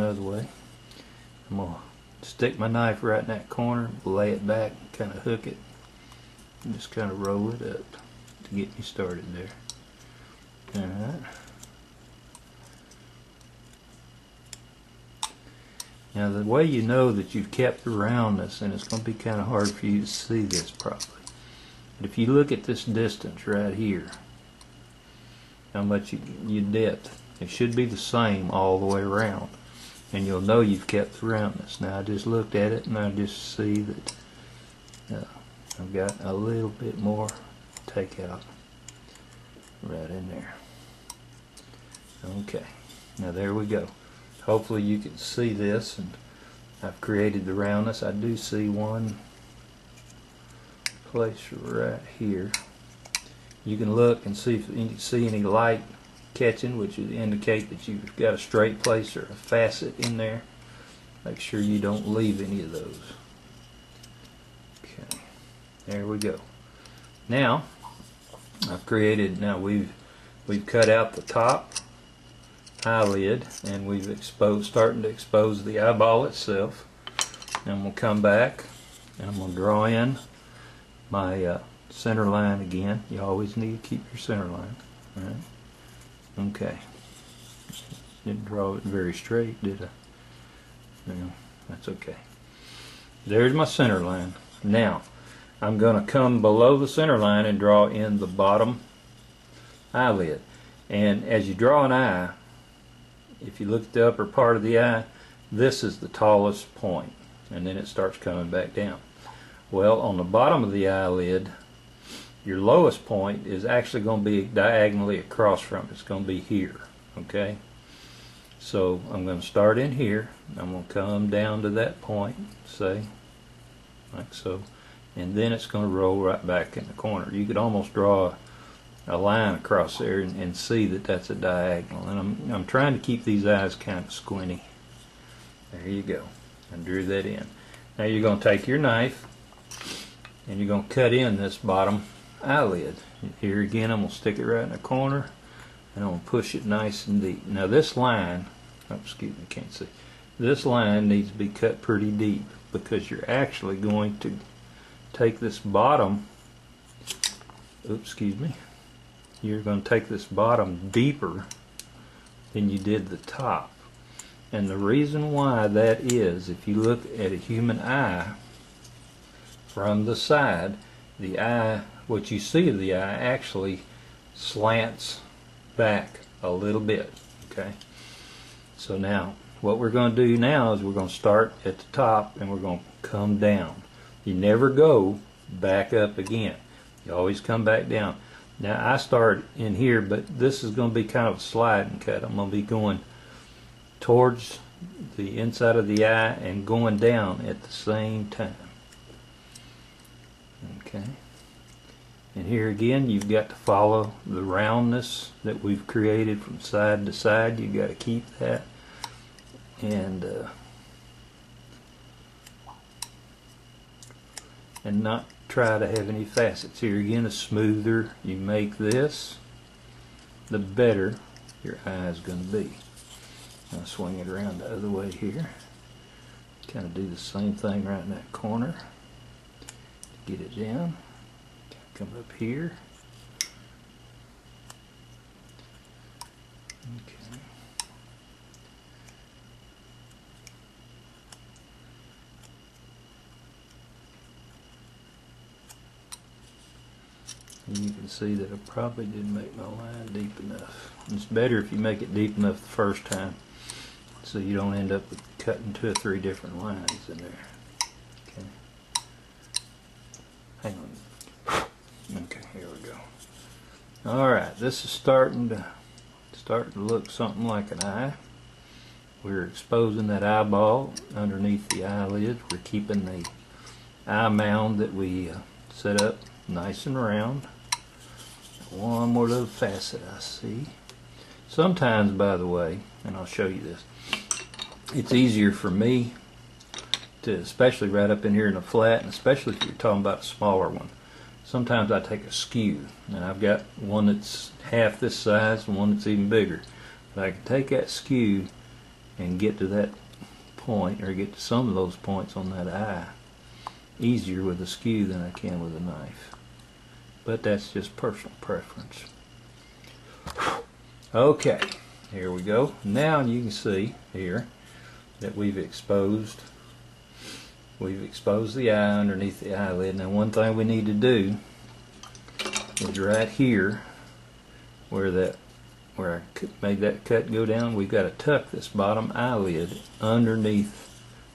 another way. I'm going to stick my knife right in that corner, lay it back, kind of hook it, and just kind of roll it up to get me started there. Alright. Now the way you know that you've kept the roundness, and it's going to be kind of hard for you to see this properly, but if you look at this distance right here, how much you depth, it should be the same all the way around, and you'll know you've kept the roundness. Now I just looked at it and I just see that I've got a little bit more take out right in there. Okay, now there we go. Hopefully you can see this, and I've created the roundness. I do see one place right here. You can look and see if you see any light catching, which would indicate that you've got a straight place or a facet in there. Make sure you don't leave any of those. Okay, there we go. Now I've created. Now we've cut out the top eyelid, and we've starting to expose the eyeball itself. And I'm going to come back and I'm going to draw in my center line again. You always need to keep your center line. All right. Okay. Didn't draw it very straight, did I? No, that's okay. There's my center line. Now I'm going to come below the center line and draw in the bottom eyelid. And as you draw an eye, if you look at the upper part of the eye, this is the tallest point, and then it starts coming back down. Well, on the bottom of the eyelid, your lowest point is actually going to be diagonally across from it. It's going to be here. Okay? So I'm going to start in here. I'm going to come down to that point, say, like so, and then it's going to roll right back in the corner. You could almost draw a line across there and see that that's a diagonal. And I'm trying to keep these eyes kind of squinty. There you go. I drew that in. Now you're going to take your knife and you're going to cut in this bottom eyelid. Here again, I'm going to stick it right in the corner, and I'm going to push it nice and deep. Now this line, oh, excuse me, can't see. This line needs to be cut pretty deep, because you're actually going to take this bottom, oops, excuse me, you're going to take this bottom deeper than you did the top. And the reason why that is, if you look at a human eye from the side, the eye, what you see of the eye actually slants back a little bit. Okay, so now what we're going to do now is we're going to start at the top and we're going to come down. You never go back up again. You always come back down. Now I start in here, but this is going to be kind of a sliding cut. I'm going to be going towards the inside of the eye and going down at the same time. Okay. And here again, you've got to follow the roundness that we've created from side to side. You've got to keep that, and not try to have any facets. Here again, the smoother you make this, the better your eye is going to be. I'll swing it around the other way here. Kind of do the same thing right in that corner. Get it down. Come up here. Okay. And you can see that I probably didn't make my line deep enough. It's better if you make it deep enough the first time, so you don't end up with cutting 2 or 3 different lines in there. Okay. Hang on. Okay, here we go. Alright, this is starting to look something like an eye. We're exposing that eyeball underneath the eyelid. We're keeping the eye mound that we set up nice and round. One more little facet I see. Sometimes, by the way, and I'll show you this, it's easier for me to, especially right up in here in the flat, and especially if you're talking about a smaller one, sometimes I take a skew, and I've got one that's half this size and one that's even bigger. But I can take that skew and get to that point, or get to some of those points on that eye easier with a skew than I can with a knife. But that's just personal preference. Okay, here we go. Now you can see here that we've exposed the eye underneath the eyelid. Now one thing we need to do is right here where I made that cut go down, we've got to tuck this bottom eyelid underneath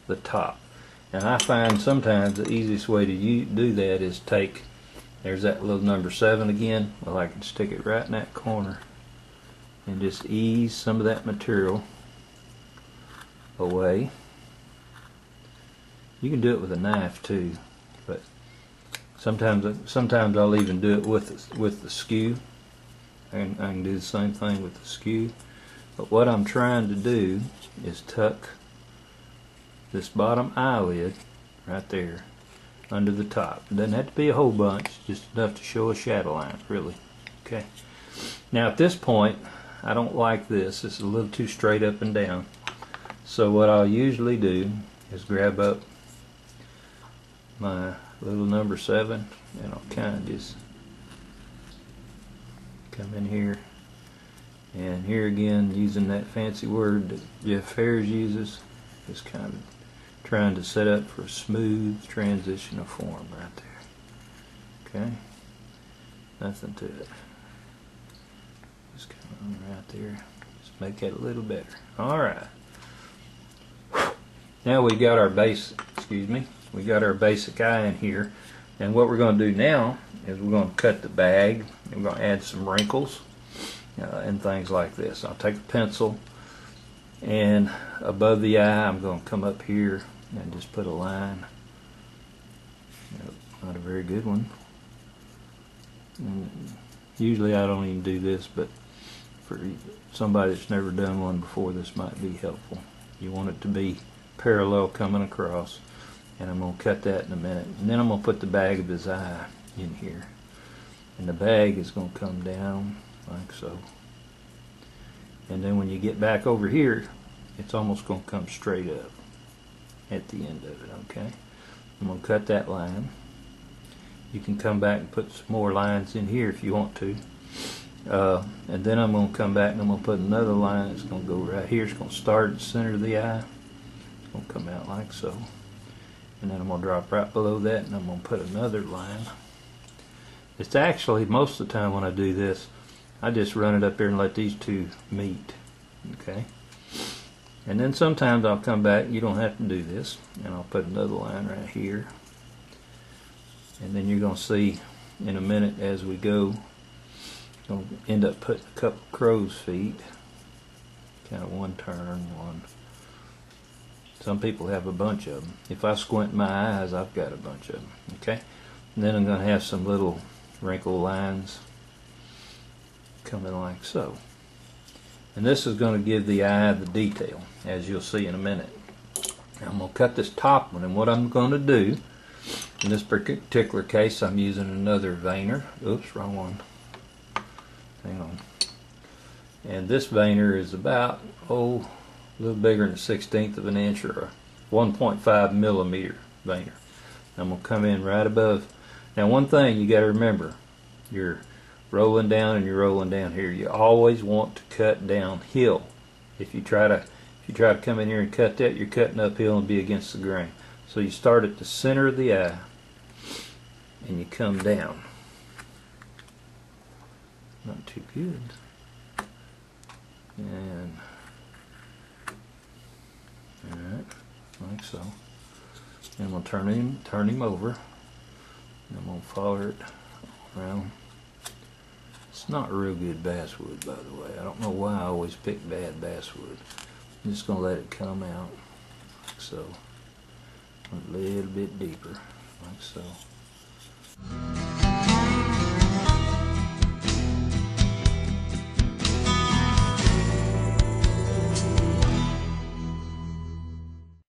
the top. And I find sometimes the easiest way to do that is there's that little number 7 again. Well, I can stick it right in that corner and just ease some of that material away. You can do it with a knife too, but sometimes I'll even do it with the skew. And I can do the same thing with the skew. But what I'm trying to do is tuck this bottom eyelid right there under the top. It doesn't have to be a whole bunch, just enough to show a shadow line, really. Okay. Now at this point, I don't like this. It's a little too straight up and down. So what I'll usually do is grab up my little number 7 and I'll kind of just come in here, and here again, using that fancy word that Jeff Ayres uses, just kind of trying to set up for a smooth transition of form right there. Okay, nothing to it. Just come on right there. Just make that a little better. All right. Now we got our base. We got our basic eye in here. And what we're going to do now is we're going to cut the bag. We're going to add some wrinkles and things like this. I'll take a pencil, and above the eye I'm going to come up here and just put a line. Not a very good one. And usually I don't even do this, but for somebody that's never done one before, this might be helpful. You want it to be parallel coming across. And I'm going to cut that in a minute. And then I'm going to put the bag of his eye in here. And the bag is going to come down like so. And then when you get back over here, it's almost going to come straight up at the end of it, okay? I'm going to cut that line. You can come back and put some more lines in here if you want to. And then I'm going to come back and I'm going to put another line. It's going to go right here. It's going to start at the center of the eye. It's going to come out like so. And then I'm going to drop right below that, and I'm going to put another line. It's actually, most of the time when I do this, I just run it up there and let these two meet. Okay? And then sometimes I'll come back, you don't have to do this, and I'll put another line right here. And then you're going to see in a minute as we go, I'm going to end up putting a couple crow's feet. Kind of one turn, one. Some people have a bunch of them. If I squint my eyes, I've got a bunch of them. Okay? And then I'm going to have some little wrinkle lines coming like so. And this is going to give the eye the detail, as you'll see in a minute. Now I'm going to cut this top one, and what I'm going to do, in this particular case, I'm using another Vayner. Oops, wrong one. Hang on. And this Vayner is about, a little bigger than a 1/16 of an inch, or a 1.5 millimeter Vayner. I'm going to come in right above. Now one thing you got to remember, you're rolling down and you're rolling down here. You always want to cut downhill. If you try to come in here and cut that, you're cutting uphill and be against the grain. So you start at the center of the eye and you come down. Not too good. And alright, like so. And we'll turn him over. And I'm going to follow it around. It's not real good basswood, by the way. I don't know why I always pick bad basswood. I'm just going to let it come out like so. A little bit deeper, like so.